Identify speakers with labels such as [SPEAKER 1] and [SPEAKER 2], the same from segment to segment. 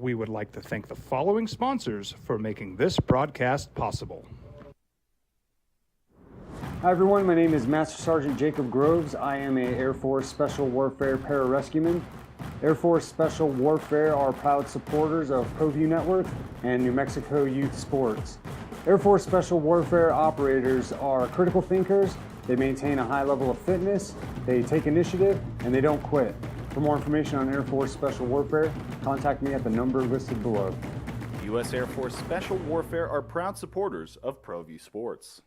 [SPEAKER 1] We would like to thank the following sponsors for making this broadcast possible.
[SPEAKER 2] Hi everyone, my name is Master Sergeant Jacob Groves. I am a Air Force Special Warfare Pararescueman. Air Force Special Warfare are proud supporters of ProView Network and New Mexico Youth Sports. Air Force Special Warfare operators are critical thinkers. They maintain a high level of fitness, they take initiative, and they don't quit. For more information on Air Force Special Warfare, contact me at the number listed below.
[SPEAKER 3] U.S. Air Force Special Warfare are proud supporters of ProView Sports.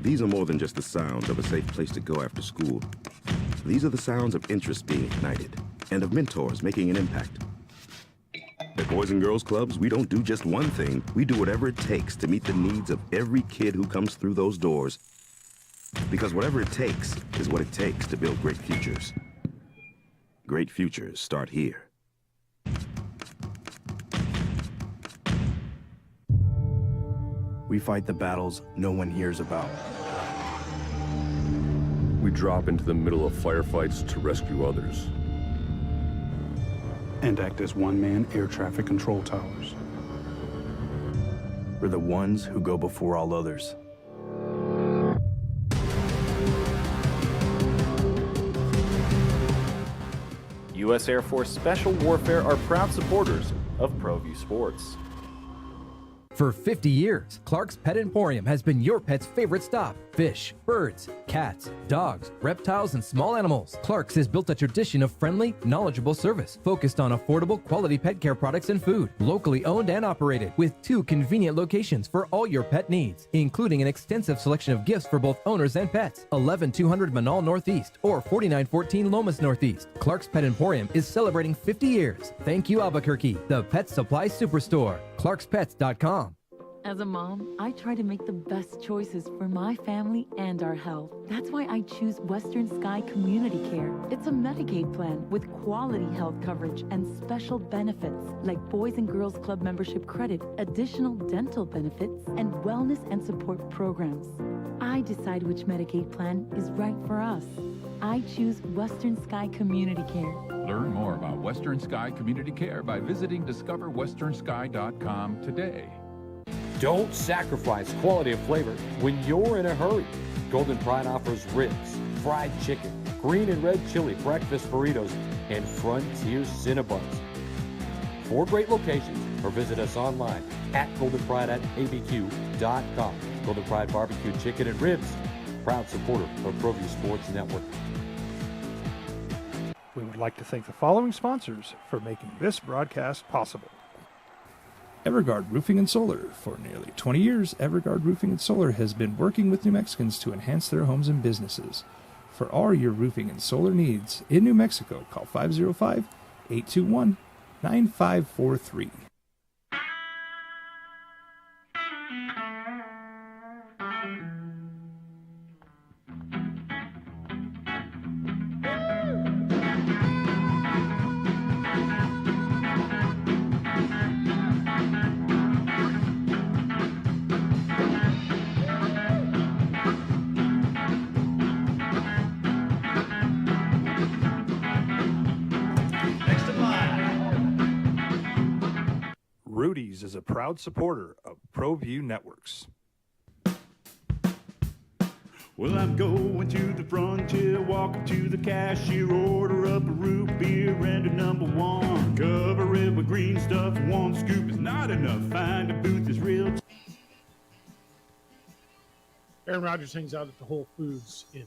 [SPEAKER 4] These are more than just the sounds of a safe place to go after school. These are the sounds of interest being ignited and of mentors making an impact. At Boys and Girls Clubs, we don't do just one thing. We do whatever it takes to meet the needs of every kid who comes through those doors. Because whatever it takes is what it takes to build great futures. Great futures start here.
[SPEAKER 5] We fight the battles no one hears about.
[SPEAKER 6] We drop into the middle of firefights to rescue others.
[SPEAKER 7] And act as one-man air traffic control towers.
[SPEAKER 5] We're the ones who go before all others.
[SPEAKER 3] U.S. Air Force Special Warfare are proud supporters of ProView Sports.
[SPEAKER 8] For 50 years, Clark's Pet Emporium has been your pet's favorite stop. Fish, birds, cats, dogs, reptiles, and small animals. Clark's has built a tradition of friendly, knowledgeable service focused on affordable, quality pet care products and food. Locally owned and operated with 2 convenient locations for all your pet needs, including an extensive selection of gifts for both owners and pets. 11200 Manal Northeast or 4914 Lomas Northeast. Clark's Pet Emporium is celebrating 50 years. Thank you, Albuquerque, the Pet Supply Superstore. ClarksPets.com.
[SPEAKER 9] As a mom, I try to make the best choices for my family and our health. That's why I choose Western Sky Community Care. It's a Medicaid plan with quality health coverage and special benefits like Boys and Girls Club membership credit, additional dental benefits, and wellness and support programs. I decide which Medicaid plan is right for us. I choose Western Sky Community Care.
[SPEAKER 10] Learn more about Western Sky Community Care by visiting discoverwesternsky.com today.
[SPEAKER 11] Don't sacrifice quality of flavor when you're in a hurry. Golden Pride offers ribs, fried chicken, green and red chili breakfast burritos, and Frontier Cinnabons. 4 great locations, or visit us online at goldenpride@abq.com. Golden Pride Barbecue Chicken and Ribs, proud supporter of ProView Sports Network.
[SPEAKER 1] We would like to thank the following sponsors for making this broadcast possible.
[SPEAKER 12] Everguard Roofing and Solar. For nearly 20 years, Everguard Roofing and Solar has been working with New Mexicans to enhance their homes and businesses. For all your roofing and solar needs in New Mexico, call 505-821-9543.
[SPEAKER 1] Rudy's is a proud supporter of ProView Networks.
[SPEAKER 13] Well, I'm going to the frontier, walking to the cashier, order up a root beer and a number 1. Cover it with green stuff, 1 scoop is not enough. Find a booth that's real.
[SPEAKER 14] Aaron Rodgers hangs out at the Whole Foods in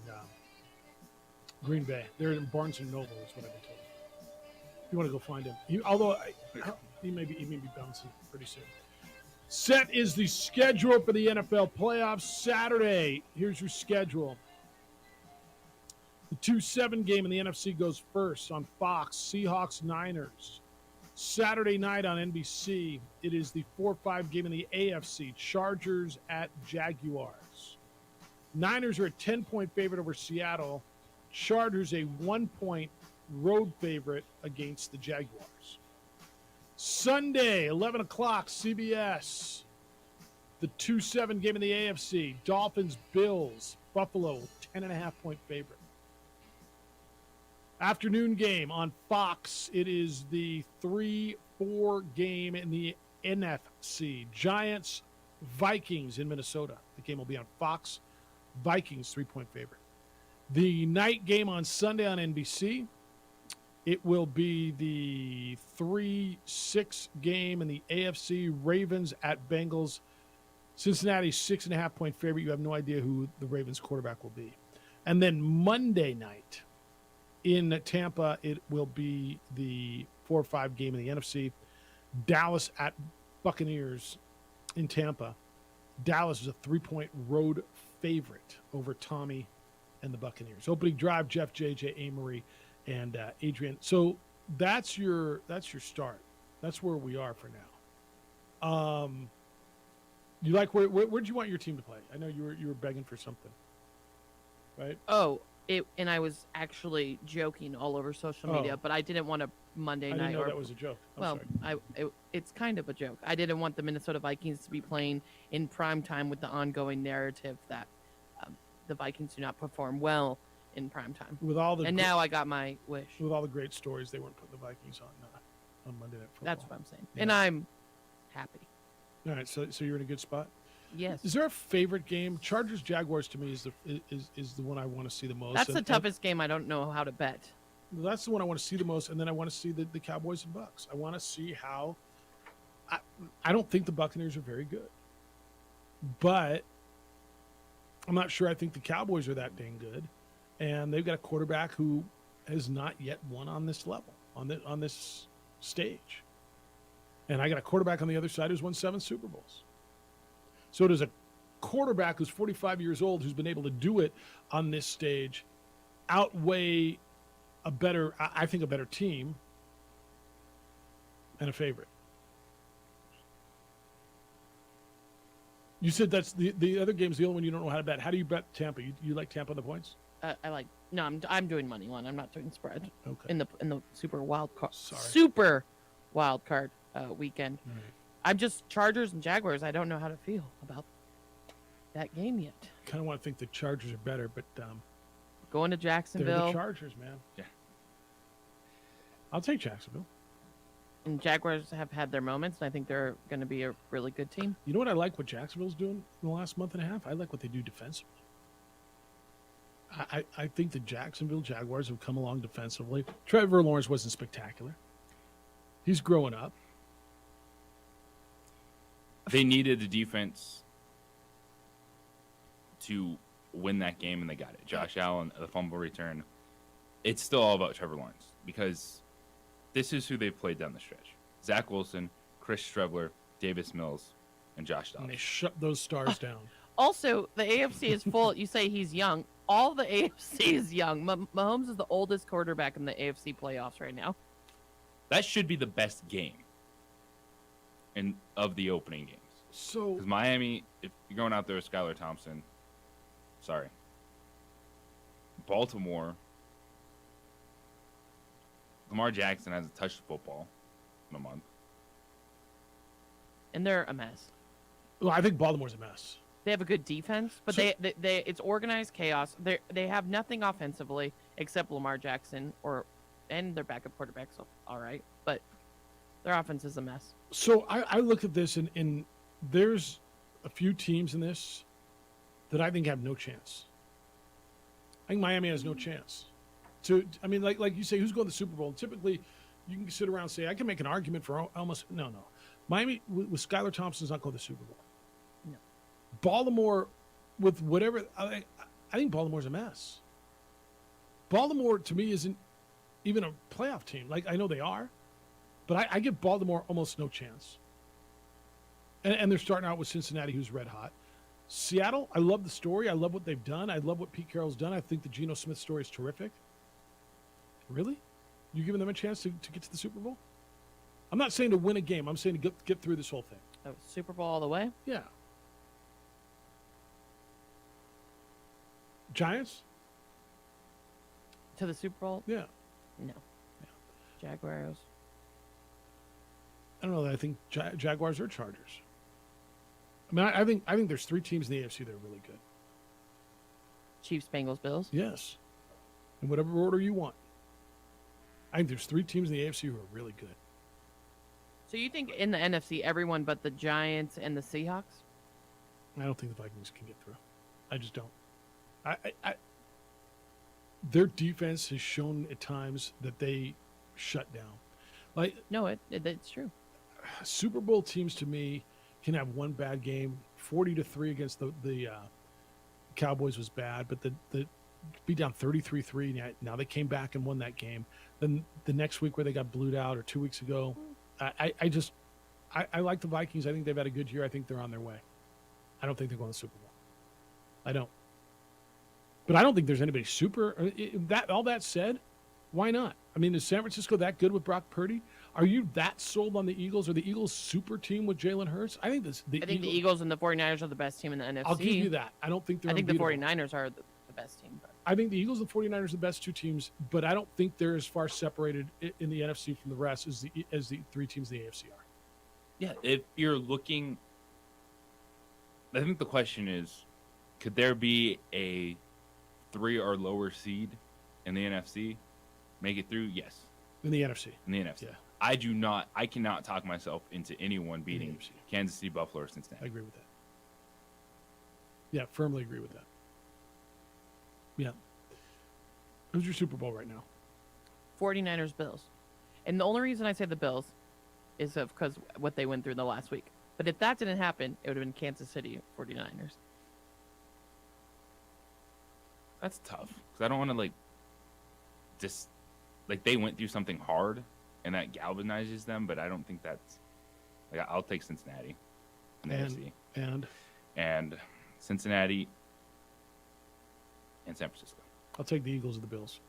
[SPEAKER 14] Green Bay. They're in Barnes & Noble is what I've been told. You want to go find him. He may be bouncing pretty soon. Set is the schedule for the NFL playoffs. Saturday, here's your schedule. The 2-7 game in the NFC goes first on Fox, Seahawks, Niners. Saturday night on NBC, it is the 4-5 game in the AFC, Chargers at Jaguars. Niners are a 10-point favorite over Seattle. Chargers a 1-point road favorite against the Jaguars. Sunday, 11 o'clock, CBS. The 2-7 game in the AFC. Dolphins, Bills, Buffalo, 10.5-point favorite. Afternoon game on Fox. It is the 3-4 game in the NFC. Giants, Vikings in Minnesota. The game will be on Fox. Vikings 3-point favorite. The night game on Sunday on NBC. It will be the 3-6 game in the AFC. Ravens at Bengals. Cincinnati 6.5-point favorite. You have no idea who the Ravens quarterback will be. And then Monday night in Tampa, it will be the 4-5 game in the NFC. Dallas at Buccaneers in Tampa. Dallas is a 3-point road favorite over Tommy and the Buccaneers. Opening drive, Jeff, JJ, Amory, and Adrian. So that's your start. That's where we are for now. You like where'd you want your team to play? I know you were begging for something, right?
[SPEAKER 15] Oh, and I was actually joking all over social media, but I didn't want a Monday night.
[SPEAKER 14] I didn't know that was a joke.
[SPEAKER 15] It's kind of a joke. I didn't want the Minnesota Vikings to be playing in prime time with the ongoing narrative that the Vikings do not perform well in prime time. Now I got my wish.
[SPEAKER 14] With all the great stories, they weren't putting the Vikings on Monday Night Football.
[SPEAKER 15] That's what I'm saying,
[SPEAKER 14] Yeah.
[SPEAKER 15] and I'm happy.
[SPEAKER 14] All right, so you're in a good spot.
[SPEAKER 15] Yes.
[SPEAKER 14] Is there a favorite game? Chargers Jaguars to me is the one I want to see the most.
[SPEAKER 15] That's the toughest game. I don't know how to bet.
[SPEAKER 14] That's the one I want to see the most, and then I want to see the Cowboys and Bucks. I want to see how. I don't think the Buccaneers are very good, but I'm not sure I think the Cowboys are that dang good, and they've got a quarterback who has not yet won on this level, on this stage, and I got a quarterback on the other side who's won 7 Super Bowls. So does a quarterback who's 45 years old who's been able to do it on this stage outweigh a better team and a favorite? You said that's the other game's the only one you don't know how to bet. How do you bet Tampa? You like Tampa on the points?
[SPEAKER 15] I'm doing money line. I'm not doing spread.
[SPEAKER 14] Okay.
[SPEAKER 15] In the super wild card.
[SPEAKER 14] Sorry.
[SPEAKER 15] Super wild card weekend.
[SPEAKER 14] All right.
[SPEAKER 15] I'm just Chargers and Jaguars. I don't know how to feel about that game yet.
[SPEAKER 14] Kind of want to think the Chargers are better, but
[SPEAKER 15] going to
[SPEAKER 14] they're
[SPEAKER 15] Jacksonville.
[SPEAKER 14] the Chargers, man.
[SPEAKER 3] Yeah.
[SPEAKER 14] I'll take Jacksonville.
[SPEAKER 15] And Jaguars have had their moments, and I think they're going to be a really good team.
[SPEAKER 14] You know what I like what Jacksonville's doing in the last month and a half? I like what they do defensively. I think the Jacksonville Jaguars have come along defensively. Trevor Lawrence wasn't spectacular. He's growing up.
[SPEAKER 16] They needed a defense to win that game, and they got it. Josh Allen, the fumble return. It's still all about Trevor Lawrence because this is who they've played down the stretch. Zach Wilson, Chris Streveler, Davis Mills, and Josh Dobbs.
[SPEAKER 14] And they shut those stars down.
[SPEAKER 15] Also, the AFC is full. You say he's young. All the AFC is young. Mahomes is the oldest quarterback in the AFC playoffs right now.
[SPEAKER 16] That should be the best game of the opening games.
[SPEAKER 14] So,
[SPEAKER 16] because Miami, if you're going out there with Skylar Thompson, sorry. Baltimore, Lamar Jackson hasn't touched the football in a month.
[SPEAKER 15] And they're a mess.
[SPEAKER 14] Well, I think Baltimore's a mess.
[SPEAKER 15] They have a good defense, but they it's organized chaos. They have nothing offensively except Lamar Jackson and their backup quarterback, so all right. But their offense is a mess.
[SPEAKER 14] So I look at this, and there's a few teams in this that I think have no chance. I think Miami has no chance. Like you say, who's going to the Super Bowl? Typically, you can sit around and say, I can make an argument for almost no. Miami with Skylar Thompson's not going to the Super Bowl.
[SPEAKER 15] No.
[SPEAKER 14] Baltimore with whatever. I think Baltimore's a mess. Baltimore to me isn't even a playoff team. Like I know they are, but I give Baltimore almost no chance. And they're starting out with Cincinnati, who's red hot. Seattle, I love the story. I love what they've done. I love what Pete Carroll's done. I think the Geno Smith story is terrific. Really? You giving them a chance to get to the Super Bowl? I'm not saying to win a game. I'm saying to get through this whole thing.
[SPEAKER 15] Super Bowl all the way?
[SPEAKER 14] Yeah. Giants?
[SPEAKER 15] To the Super Bowl?
[SPEAKER 14] Yeah.
[SPEAKER 15] No. Jaguars.
[SPEAKER 14] I don't know that I think Jaguars or Chargers. I mean, I think there's 3 teams in the AFC that are really good.
[SPEAKER 15] Chiefs, Bengals, Bills?
[SPEAKER 14] Yes. In whatever order you want. I think there's 3 teams in the AFC who are really good.
[SPEAKER 15] So you think in the NFC, everyone but the Giants and the Seahawks?
[SPEAKER 14] I don't think the Vikings can get through. I just don't. Their defense has shown at times that they shut down. Like
[SPEAKER 15] it's true.
[SPEAKER 14] Super Bowl teams to me can have one bad game. 40-3 against the Cowboys was bad, but the be down 33-3. Now they came back and won that game. Then the next week where they got blued out, or 2 weeks ago, I like the Vikings. I think they've had a good year. I think they're on their way. I don't think they're going to the Super Bowl. I don't. But I don't think there's anybody super. All that said, why not? I mean, is San Francisco that good with Brock Purdy? Are you that sold on the Eagles? Are the Eagles super team with Jalen Hurts? I think the
[SPEAKER 15] Eagles and the 49ers are the best team in the NFC.
[SPEAKER 14] I'll give you that. I don't think they're.
[SPEAKER 15] I think the
[SPEAKER 14] unbeatable.
[SPEAKER 15] 49ers are the best team. But.
[SPEAKER 14] I think the Eagles and 49ers are the best 2 teams, but I don't think they're as far separated in the NFC from the rest as the 3 teams in the AFC are.
[SPEAKER 16] Yeah, if you're looking, I think the question is, could there be a 3 or lower seed in the NFC make it through? Yes.
[SPEAKER 14] In the NFC.
[SPEAKER 16] In the NFC.
[SPEAKER 14] Yeah.
[SPEAKER 16] I cannot talk myself into anyone beating Kansas City, Buffalo, or Cincinnati.
[SPEAKER 14] I agree with that. Yeah, firmly agree with that. Yeah. Who's your Super Bowl right now?
[SPEAKER 15] 49ers, Bills. And the only reason I say the Bills is because what they went through the last week. But if that didn't happen, it would have been Kansas City 49ers.
[SPEAKER 16] That's tough because I don't want to they went through something hard and that galvanizes them, but I don't think that's I'll take Cincinnati in the AFC and Cincinnati and San Francisco.
[SPEAKER 14] I'll take the Eagles or the Bills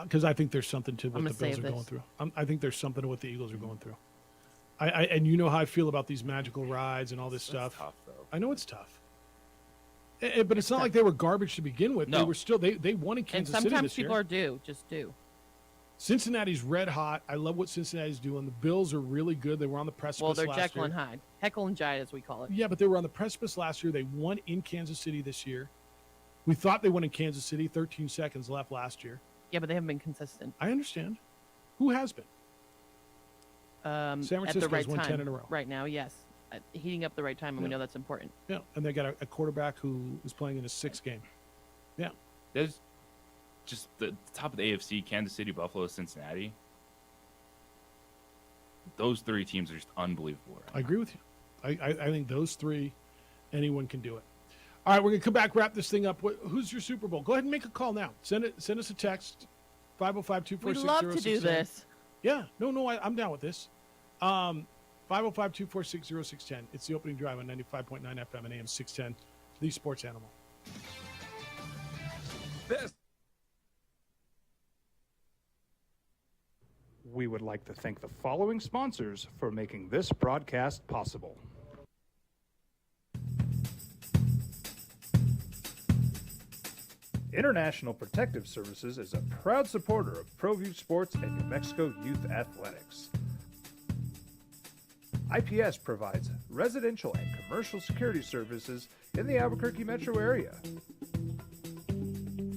[SPEAKER 14] because I think there's something to what the Bills are going through. I think there's something to what the Eagles are going through. And you know how I feel about these magical rides and all this stuff.
[SPEAKER 16] Tough, though.
[SPEAKER 14] I know it's tough. But it's not like they were garbage to begin with.
[SPEAKER 16] No.
[SPEAKER 14] They were still they won in Kansas City this year.
[SPEAKER 15] And sometimes people are due.
[SPEAKER 14] Cincinnati's red hot. I love what Cincinnati's doing. The Bills are really good. They were on the precipice last year.
[SPEAKER 15] Well, they're Jekyll and Hyde. Heckle and Jive, as we call it.
[SPEAKER 14] Yeah, but they were on the precipice last year. They won in Kansas City this year. We thought they won in Kansas City. 13 seconds left last year.
[SPEAKER 15] Yeah, but they haven't been consistent.
[SPEAKER 14] I understand. Who has been? San Francisco's won 10 in a row.
[SPEAKER 15] Right now, yes. Heating up the right time, and we know that's important.
[SPEAKER 14] Yeah, and they got a quarterback who is playing in his 6th game. Yeah.
[SPEAKER 16] There's just the top of the AFC, Kansas City, Buffalo, Cincinnati. Those 3 teams are just unbelievable. Right
[SPEAKER 14] I agree with you. I think those 3, anyone can do it. All right, we're going to come back, wrap this thing up. Who's your Super Bowl? Go ahead and make a call now. Send us a text, 505-246-0610.
[SPEAKER 15] We'd love to do this.
[SPEAKER 14] Yeah. No, I'm down with this. 505-246-0610. It's the opening drive on 95.9 FM and AM 610, the Sports Animal.
[SPEAKER 1] We would like to thank the following sponsors for making this broadcast possible. International Protective Services is a proud supporter of ProView Sports and New Mexico Youth Athletics. IPS provides residential and commercial security services in the Albuquerque metro area.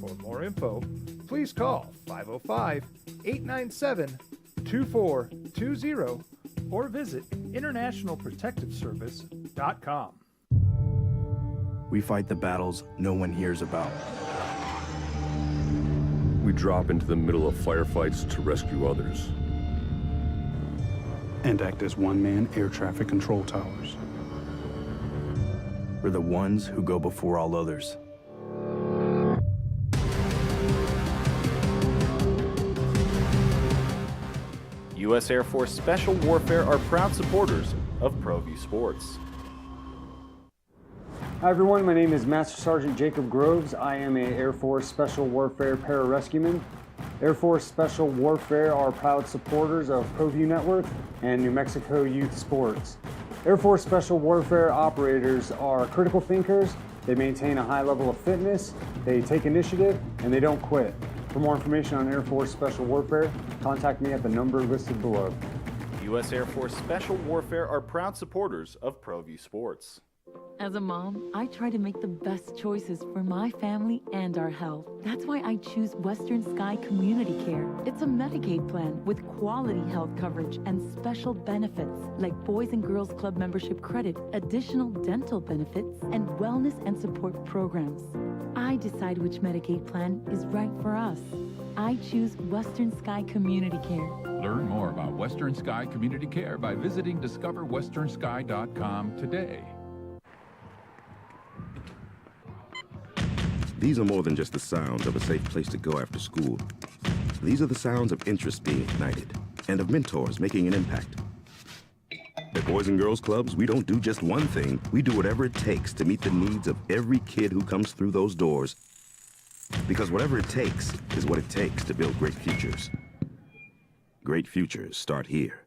[SPEAKER 1] For more info, please call 505-897-2420 or visit internationalprotectiveservice.com.
[SPEAKER 5] We fight the battles no one hears about.
[SPEAKER 6] We drop into the middle of firefights to rescue others.
[SPEAKER 7] And act as one-man air traffic control towers.
[SPEAKER 5] We're the ones who go before all others.
[SPEAKER 3] U.S. Air Force Special Warfare are proud supporters of ProView Sports.
[SPEAKER 2] Hi everyone, my name is Master Sergeant Jacob Groves. I am an Air Force Special Warfare pararescueman. Air Force Special Warfare are proud supporters of ProView Network and New Mexico Youth Sports. Air Force Special Warfare operators are critical thinkers. They maintain a high level of fitness, they take initiative, and they don't quit. For more information on Air Force Special Warfare, contact me at the number listed below.
[SPEAKER 3] U.S. Air Force Special Warfare are proud supporters of ProView Sports.
[SPEAKER 9] As a mom, I try to make the best choices for my family and our health. That's why I choose Western Sky Community Care. It's a Medicaid plan with quality health coverage and special benefits like Boys and Girls Club membership credit, additional dental benefits, and wellness and support programs. I decide which Medicaid plan is right for us. I choose Western Sky Community Care.
[SPEAKER 10] Learn more about Western Sky Community Care by visiting discoverwesternsky.com today.
[SPEAKER 4] These are more than just the sounds of a safe place to go after school. These are the sounds of interest being ignited and of mentors making an impact. At Boys and Girls Clubs, we don't do just one thing. We do whatever it takes to meet the needs of every kid who comes through those doors. Because whatever it takes is what it takes to build great futures. Great futures start here.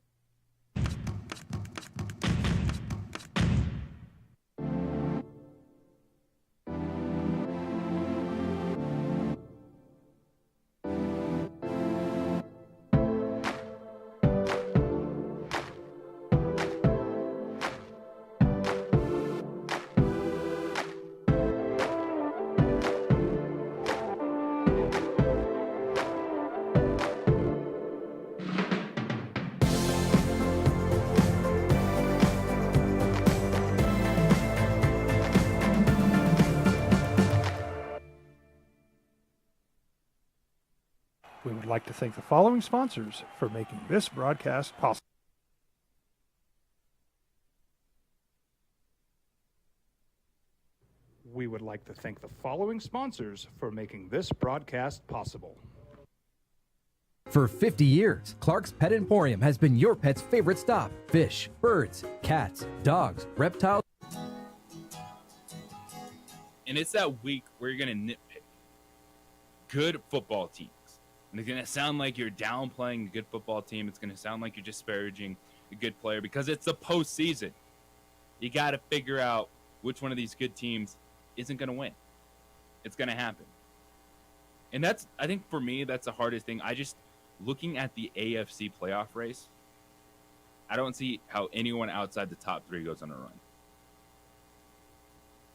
[SPEAKER 12] We would like to thank the following sponsors for making this broadcast possible.
[SPEAKER 1] We would like to thank the following sponsors for making this broadcast possible.
[SPEAKER 8] For 50 years, Clark's Pet Emporium has been your pet's favorite stop. Fish, birds, cats, dogs, reptiles.
[SPEAKER 16] And it's that week where you're going to nitpick good football teams. And it's going to sound like you're downplaying a good football team. It's going to sound like you're disparaging a good player because it's the postseason. You got to figure out which one of these good teams isn't going to win. It's going to happen. And that's, I think for me, that's the hardest thing. Looking at the AFC playoff race, I don't see how anyone outside the top three goes on a run.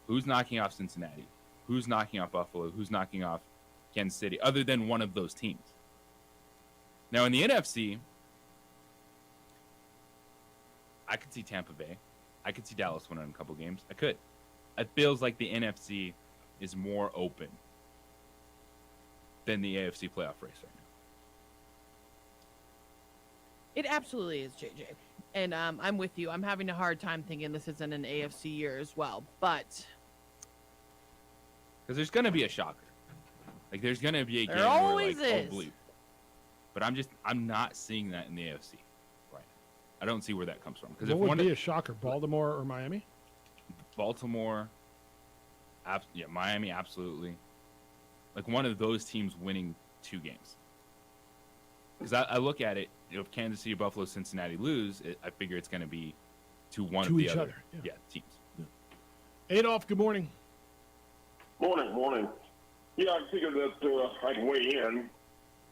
[SPEAKER 16] Who's knocking off Cincinnati? Who's knocking off Buffalo? Who's knocking off Kansas City, other than one of those teams? Now, in the NFC, I could see Tampa Bay. I could see Dallas winning a couple games. I could. It feels like the NFC is more open than the AFC playoff race right now.
[SPEAKER 15] It absolutely is, JJ. And I'm with you. I'm having a hard time thinking this isn't an AFC year as well. But
[SPEAKER 16] because there's going to be a shocker. Like, there's going to be a game
[SPEAKER 15] there always
[SPEAKER 16] where, like,
[SPEAKER 15] is.
[SPEAKER 16] oh, bleep. But I'm not seeing that in the AFC right now. I don't see where that comes from.
[SPEAKER 14] Because what would be a shocker? Baltimore or Miami?
[SPEAKER 16] Baltimore. Miami, absolutely. Like, one of those teams winning 2 games. Because I look at it, if Kansas City, Buffalo, Cincinnati lose, I figure it's going to be to one of the
[SPEAKER 14] each
[SPEAKER 16] other.
[SPEAKER 14] Yeah,
[SPEAKER 16] teams.
[SPEAKER 14] Yeah. Adolph, good morning.
[SPEAKER 17] Morning. Yeah, I figured that I'd weigh in.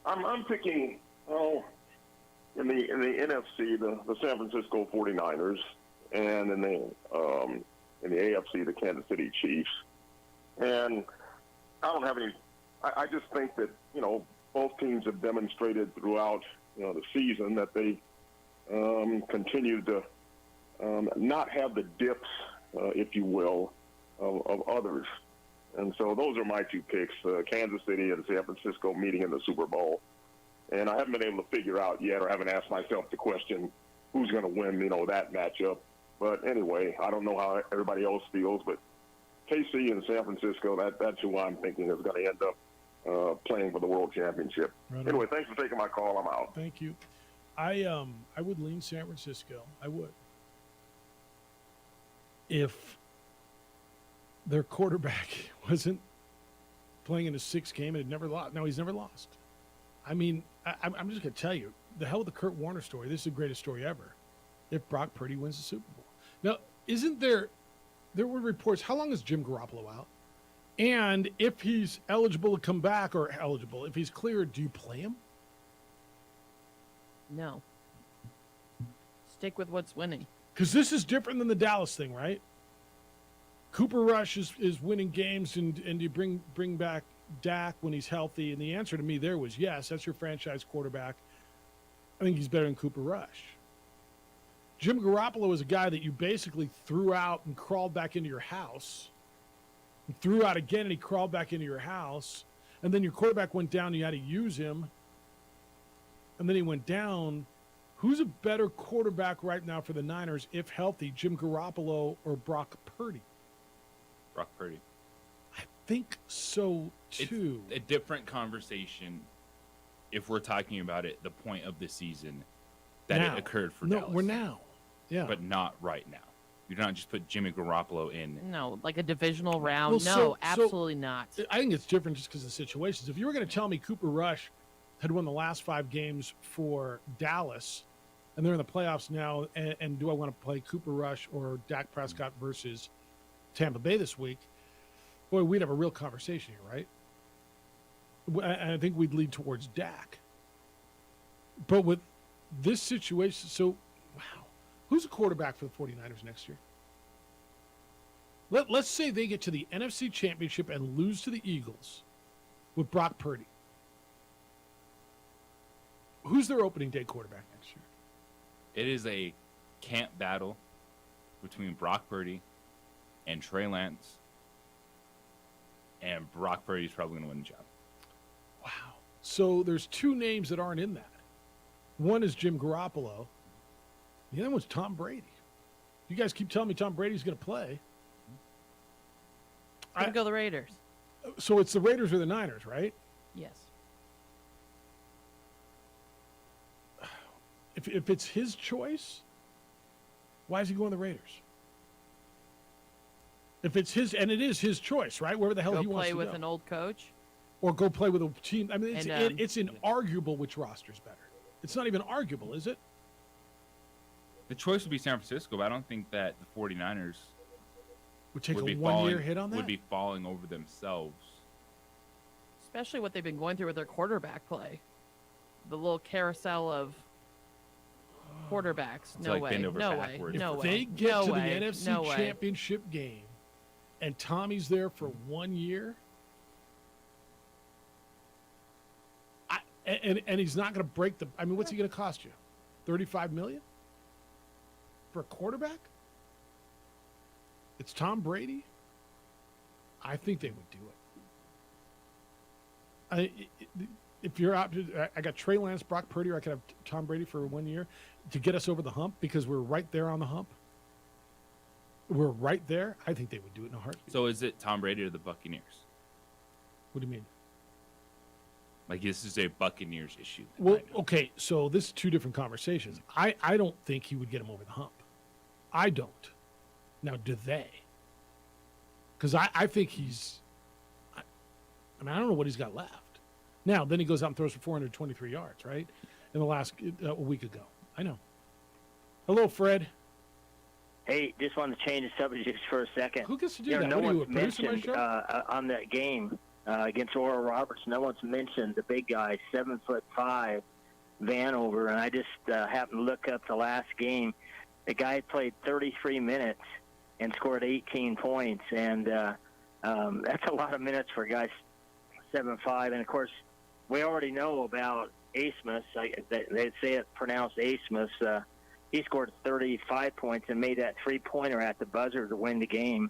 [SPEAKER 17] I'm picking, in the NFC, the San Francisco 49ers, and in the AFC, the Kansas City Chiefs. And I don't have any. I just think that both teams have demonstrated throughout the season that they continue to not have the dips, if you will, of others. And so those are my 2 picks, Kansas City and San Francisco meeting in the Super Bowl. And I haven't been able to figure out yet, or haven't asked myself the question, who's going to win, that matchup. But anyway, I don't know how everybody else feels, but KC and San Francisco, that's who I'm thinking is going to end up playing for the World Championship. Right. Anyway, thanks for taking my call. I'm out.
[SPEAKER 14] Thank you. I would lean San Francisco. I would. If their quarterback wasn't playing in a 6th game and had never lost. No, he's never lost. I mean, I'm just going to tell you, the hell with the Kurt Warner story. This is the greatest story ever. If Brock Purdy wins the Super Bowl. Now, isn't there were reports, how long is Jim Garoppolo out? And if he's eligible to come back, or if he's cleared, do you play him?
[SPEAKER 15] No. Stick with what's winning.
[SPEAKER 14] Because this is different than the Dallas thing, right? Cooper Rush is winning games, and you bring back Dak when he's healthy? And the answer to me there was yes. That's your franchise quarterback. I think he's better than Cooper Rush. Jim Garoppolo is a guy that you basically threw out and crawled back into your house. You threw out again, and he crawled back into your house. And then your quarterback went down, and you had to use him. And then he went down. Who's a better quarterback right now for the Niners, if healthy, Jim Garoppolo or Brock Purdy?
[SPEAKER 16] Brock Purdy.
[SPEAKER 14] I think so, too.
[SPEAKER 16] It's a different conversation if we're talking about it, the point of the season that
[SPEAKER 14] now.
[SPEAKER 16] it occurred for
[SPEAKER 14] No,
[SPEAKER 16] Dallas.
[SPEAKER 14] we're now. Yeah.
[SPEAKER 16] But not right now. You do not just put Jimmy Garoppolo in.
[SPEAKER 15] No, like a divisional round.
[SPEAKER 14] Well,
[SPEAKER 15] No,
[SPEAKER 14] so
[SPEAKER 15] absolutely not.
[SPEAKER 14] I think it's different just because of the situations. If you were going to tell me Cooper Rush had won the last 5 games for Dallas, and they're in the playoffs now, and do I want to play Cooper Rush or Dak Prescott versus Tampa Bay this week, boy, we'd have a real conversation here, right? And I think we'd lead towards Dak. But with this situation, so, wow. Who's a quarterback for the 49ers next year? Let's say they get to the NFC Championship and lose to the Eagles with Brock Purdy. Who's their opening day quarterback next year?
[SPEAKER 16] It is a camp battle between Brock Purdy and Trey Lance. And Brock Purdy's probably going to win the job.
[SPEAKER 14] Wow. So there's 2 names that aren't in that. One is Jim Garoppolo. The other one's Tom Brady. You guys keep telling me Tom Brady's going to play.
[SPEAKER 15] I'm going to go the Raiders.
[SPEAKER 14] So it's the Raiders or the Niners, right?
[SPEAKER 15] Yes.
[SPEAKER 14] If it's his choice, why is he going the Raiders? If it's his, and it is his choice, right? Wherever the hell he wants to go.
[SPEAKER 15] Play with an old coach.
[SPEAKER 14] Or go play with a team. I mean, it's inarguable which roster's better. It's not even arguable, is it?
[SPEAKER 16] The choice would be San Francisco, but I don't think that the 49ers
[SPEAKER 14] would take a 1-year hit on that?
[SPEAKER 16] Would be falling over themselves.
[SPEAKER 15] Especially what they've been going through with their quarterback play. The little carousel of quarterbacks.
[SPEAKER 16] It's
[SPEAKER 15] No
[SPEAKER 16] like
[SPEAKER 15] way.
[SPEAKER 16] bend over
[SPEAKER 15] No way.
[SPEAKER 16] backwards.
[SPEAKER 15] No
[SPEAKER 14] If
[SPEAKER 15] way.
[SPEAKER 14] they get
[SPEAKER 15] No
[SPEAKER 14] to
[SPEAKER 15] way.
[SPEAKER 14] the NFC
[SPEAKER 15] No way.
[SPEAKER 14] Championship game and Tommy's there for 1 year, and he's not going to break the. I mean, what's he going to cost you? $35 million for a quarterback? It's Tom Brady. I think they would do it. If you're out, I got Trey Lance, Brock Purdy, or I could have Tom Brady for 1 year to get us over the hump because we're right there on the hump. We're right there. I think they would do it in a heartbeat.
[SPEAKER 16] So is it Tom Brady or the Buccaneers?
[SPEAKER 14] What do you mean?
[SPEAKER 16] Like, this is a Buccaneers issue.
[SPEAKER 14] Well, okay, so this is 2 different conversations. I don't think he would get him over the hump. I don't. Now, do they? Because I think he's... I mean, I don't know what he's got left. Now, then he goes out and throws for 423 yards, right? In the last a week ago. I know. Hello, Fred.
[SPEAKER 18] Hey, just wanted to change the subject for a second.
[SPEAKER 14] Who gets to do
[SPEAKER 18] You know,
[SPEAKER 14] that?
[SPEAKER 18] no
[SPEAKER 14] What are you,
[SPEAKER 18] one's
[SPEAKER 14] a producer of my
[SPEAKER 18] mentioned
[SPEAKER 14] show?
[SPEAKER 18] on that game against Oral Roberts. No one's mentioned the big guy, 7'5", Vanover, and I just happened to look up the last game. The guy played 33 minutes and scored 18 points, and that's a lot of minutes for a guy 7'5". And of course, we already know about Asmus. They say it pronounced Asmus. He scored 35 points and made that 3-pointer at the buzzer to win the game.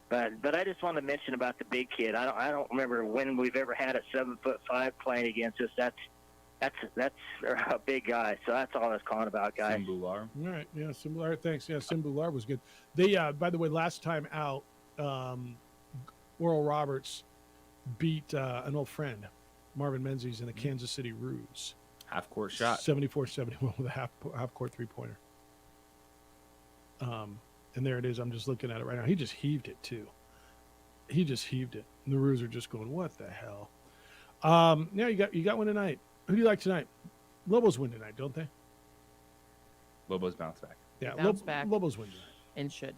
[SPEAKER 18] But I just want to mention about the big kid. I don't remember when we've ever had a 7'5" playing against us. That's a big guy. So that's all I was calling about, guys.
[SPEAKER 16] Simbular.
[SPEAKER 14] All right, yeah, Simbular. Thanks. Yeah, Simbular was good. They, by the way, last time out, Oral Roberts beat an old friend, Marvin Menzies, in the Kansas City Ruse.
[SPEAKER 16] Half-court shot.
[SPEAKER 14] 74-71 with a half-court three-pointer. And there it is. I'm just looking at it right now. He just heaved it, too. He just heaved it. And the Ruse are just going, what the hell? Now you got one tonight. Who do you like tonight? Lobos win tonight, don't they?
[SPEAKER 16] Lobos bounce back.
[SPEAKER 14] Yeah,
[SPEAKER 15] Bounce back.
[SPEAKER 14] Lobos win tonight.
[SPEAKER 15] And should.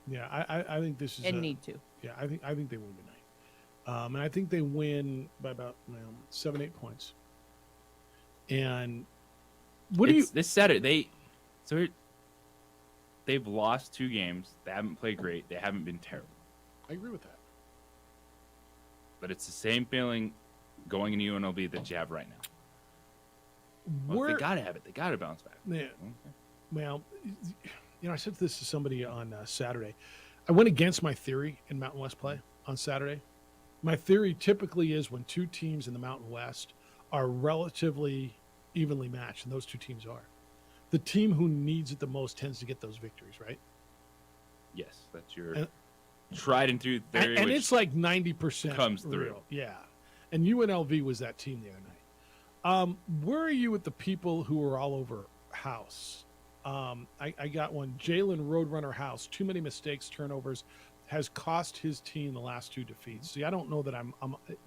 [SPEAKER 14] Yeah, I think this is
[SPEAKER 15] And need to.
[SPEAKER 14] Yeah, I think they win tonight. And I think they win by about 7-8 points. And what do you
[SPEAKER 16] This Saturday they've lost 2 games. They haven't played great. They haven't been terrible.
[SPEAKER 14] I agree with that.
[SPEAKER 16] But it's the same feeling going into UNLV that you have right now. Well, they got to have it. They got to bounce back.
[SPEAKER 14] Yeah. Well, I said this to somebody on Saturday. I went against my theory in Mountain West play on Saturday. My theory typically is when 2 teams in the Mountain West are relatively evenly matched, and those 2 teams are, the team who needs it the most tends to get those victories, right?
[SPEAKER 16] Yes, that's your tried and true theory.
[SPEAKER 14] And it's like 90%
[SPEAKER 16] comes through.
[SPEAKER 14] real. Yeah. And UNLV was that team the other night. Where are you with the people who are all over House? I got one. Jalen Roadrunner House. Too many mistakes, turnovers, has cost his team the last 2 defeats. See, I don't know that I'm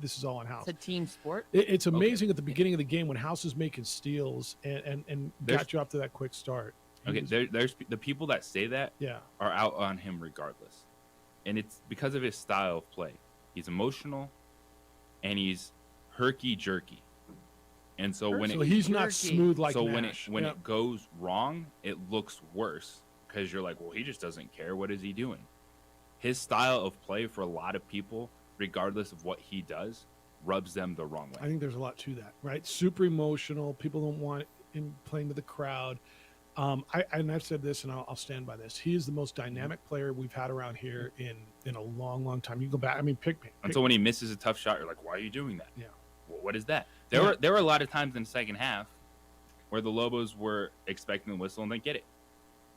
[SPEAKER 14] this is all on House.
[SPEAKER 15] It's a team sport.
[SPEAKER 14] It's amazing at the beginning of the game when House is making steals and got you off to that quick start.
[SPEAKER 16] Okay, there's the people that say that are out on him regardless. And it's because of his style of play. He's emotional and he's herky-jerky. And so
[SPEAKER 14] he's not smooth like
[SPEAKER 16] Nash. when it goes wrong, it looks worse because you're like, well, he just doesn't care. What is he doing? His style of play for a lot of people, regardless of what he does, rubs them the wrong way.
[SPEAKER 14] I think there's a lot to that, right? Super emotional. People don't want him playing to the crowd. I've said this, and I'll stand by this. He is the most dynamic player we've had around here in a long, long time. You go back. I mean, pick me.
[SPEAKER 16] Until when he misses a tough shot, you're like, why are you doing that?
[SPEAKER 14] Yeah.
[SPEAKER 16] Well, what is that? There were a lot of times in the second half where the Lobos were expecting the whistle and didn't get it,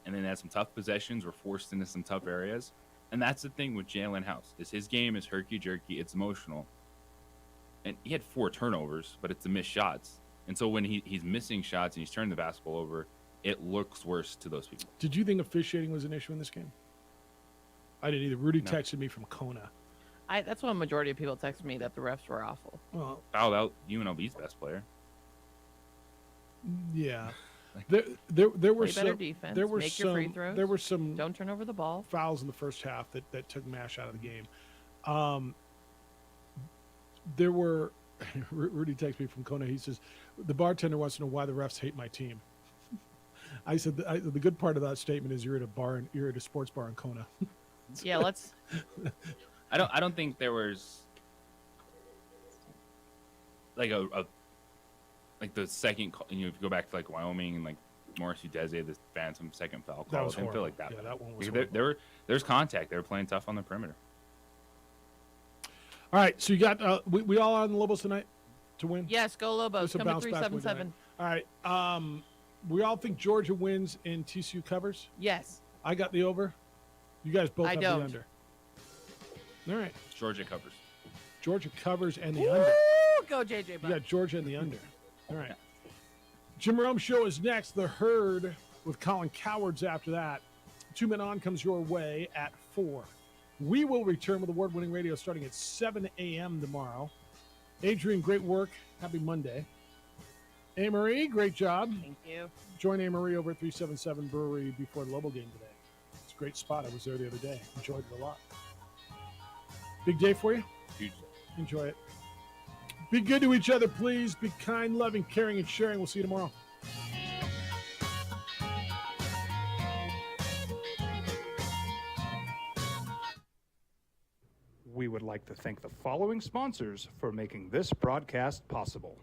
[SPEAKER 16] and then they had some tough possessions, were forced into some tough areas. And that's the thing with Jalen House, is his game is herky-jerky, it's emotional. And he had 4 turnovers, but it's the missed shots. And so when he's missing shots and he's turning the basketball over, it looks worse to those people.
[SPEAKER 14] Did you think officiating was an issue in this game? I didn't either. Rudy texted me from Kona.
[SPEAKER 15] That's why a majority of people text me that the refs were awful.
[SPEAKER 14] Well,
[SPEAKER 16] fouled out UNLV's best player.
[SPEAKER 14] Yeah. There were
[SPEAKER 15] Play
[SPEAKER 14] some
[SPEAKER 15] better defense.
[SPEAKER 14] There were
[SPEAKER 15] Make
[SPEAKER 14] some
[SPEAKER 15] your free throws.
[SPEAKER 14] there were some
[SPEAKER 15] Don't turn over the ball.
[SPEAKER 14] Fouls in the first half that took Mash out of the game. There were Rudy texted me from Kona. He says the bartender wants to know why the refs hate my team. I said the good part of that statement is you're at a sports bar in Kona.
[SPEAKER 15] Yeah, let's.
[SPEAKER 16] I don't think there was like like the second, if you go back to like Wyoming and like Morris Udeze, the phantom second foul call.
[SPEAKER 14] That was
[SPEAKER 16] I didn't feel
[SPEAKER 14] horrible.
[SPEAKER 16] like that.
[SPEAKER 14] Yeah, that one was
[SPEAKER 16] horrible. There's contact. They were playing tough on the perimeter.
[SPEAKER 14] All right, so you got we all on the Lobos tonight to win.
[SPEAKER 15] Yes, go Lobos.
[SPEAKER 14] Just a
[SPEAKER 15] Coming
[SPEAKER 14] bounce back win
[SPEAKER 15] 3-7-7.
[SPEAKER 14] tonight. All right, we all think Georgia wins and TCU covers.
[SPEAKER 15] Yes.
[SPEAKER 14] I got the over. You guys both have
[SPEAKER 15] don't.
[SPEAKER 14] the under. All right.
[SPEAKER 16] Georgia covers.
[SPEAKER 14] Georgia covers and the
[SPEAKER 15] Woo!
[SPEAKER 14] under.
[SPEAKER 15] Go JJ.
[SPEAKER 14] You got Georgia and the under. All right. Jim Rome Show is next. The Herd with Colin Cowards after that. 2 Men On comes your way at 4. We will return with award-winning radio starting at 7 a.m. tomorrow. Adrian, great work. Happy Monday. A-Marie, great job.
[SPEAKER 15] Thank you.
[SPEAKER 14] Join A-Marie over at 377 Brewery before the Lobo game today. It's a great spot. I was there the other day. Enjoyed it a lot. Big day for you?
[SPEAKER 16] Huge.
[SPEAKER 14] Enjoy it. Be good to each other, please. Be kind, loving, caring, and sharing. We'll see you tomorrow.
[SPEAKER 1] We would like to thank the following sponsors for making this broadcast possible.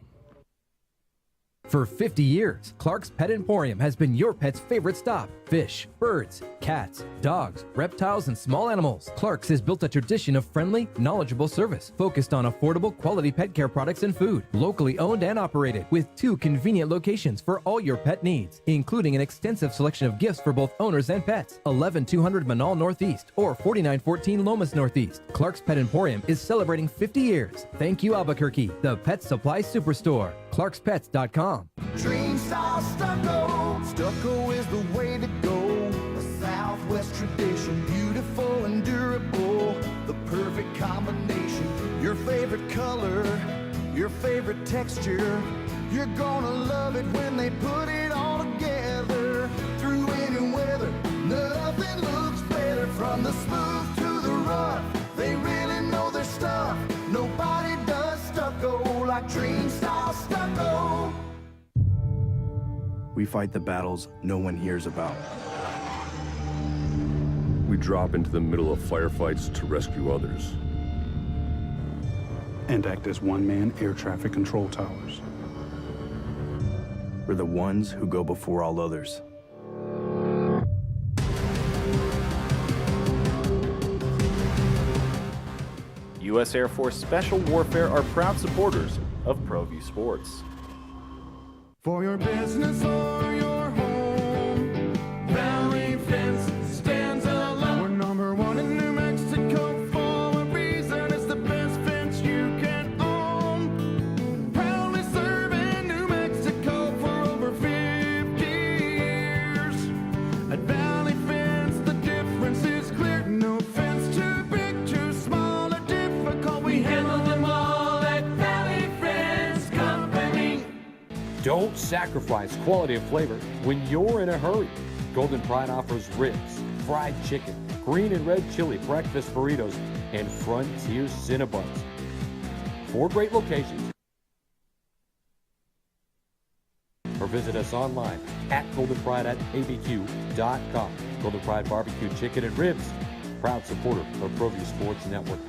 [SPEAKER 8] For 50 years, Clark's Pet Emporium has been your pet's favorite stop. Fish, birds, cats, dogs, reptiles, and small animals. Clark's has built a tradition of friendly, knowledgeable service focused on affordable, quality pet care products and food. Locally owned and operated with 2 convenient locations for all your pet needs, including an extensive selection of gifts for both owners and pets. 11200 Manal Northeast or 4914 Lomas Northeast. Clark's Pet Emporium is celebrating 50 years. Thank you, Albuquerque, the pet supply superstore. ClarksPets.com.
[SPEAKER 19] Dream style stucco. Stucco is the way to go. A Southwest tradition, beautiful and durable. The perfect combination. Your favorite color, your favorite texture. You're gonna love it when they put it all together. Through any weather, nothing looks better. From the smooth to the rough, they really know their stuff. Nobody does stucco like Dream style stucco.
[SPEAKER 5] We fight the battles no one hears about.
[SPEAKER 6] drop into the middle of firefights to rescue others.
[SPEAKER 7] And act as one-man air traffic control towers.
[SPEAKER 5] We're the ones who go before all others.
[SPEAKER 3] U.S. Air Force Special Warfare are proud supporters of ProView Sports.
[SPEAKER 19] For your business or your home, Valley Fence stands alone. We're number one in New Mexico for a reason. It's the best fence you can own. Proudly serving New Mexico for over 50 years. At Valley Fence, the difference is clear. No fence too big, too small, or difficult. We handle them all at Valley Fence Company.
[SPEAKER 11] Don't sacrifice quality of flavor when you're in a hurry. Golden Pride offers ribs, fried chicken, green and red chili breakfast burritos, and Frontier Cinnabons. 4 great locations. Or visit us online at goldenpride@abq.com. Golden Pride Barbecue Chicken and Ribs, proud supporter of ProView Sports Network.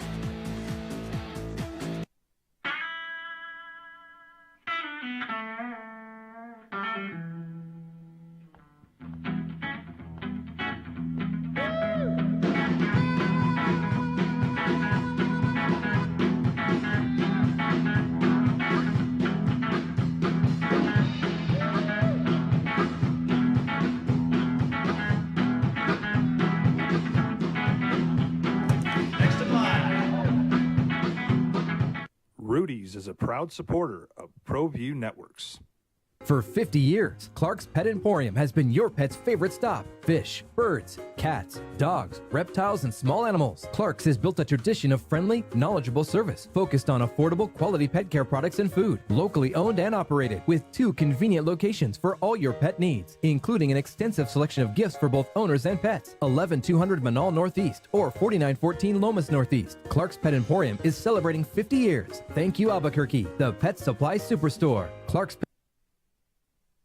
[SPEAKER 1] Rudy's is a proud supporter of ProView Networks.
[SPEAKER 8] For 50 years, Clark's Pet Emporium has been your pet's favorite stop. Fish, birds, cats, dogs, reptiles, and small animals. Clark's has built a tradition of friendly, knowledgeable service focused on affordable, quality pet care products and food. Locally owned and operated with 2 convenient locations for all your pet needs, including an extensive selection of gifts for both owners and pets. 11200 Manal Northeast or 4914 Lomas Northeast. Clark's Pet Emporium is celebrating 50 years. Thank you, Albuquerque, the pet supply superstore. Clark's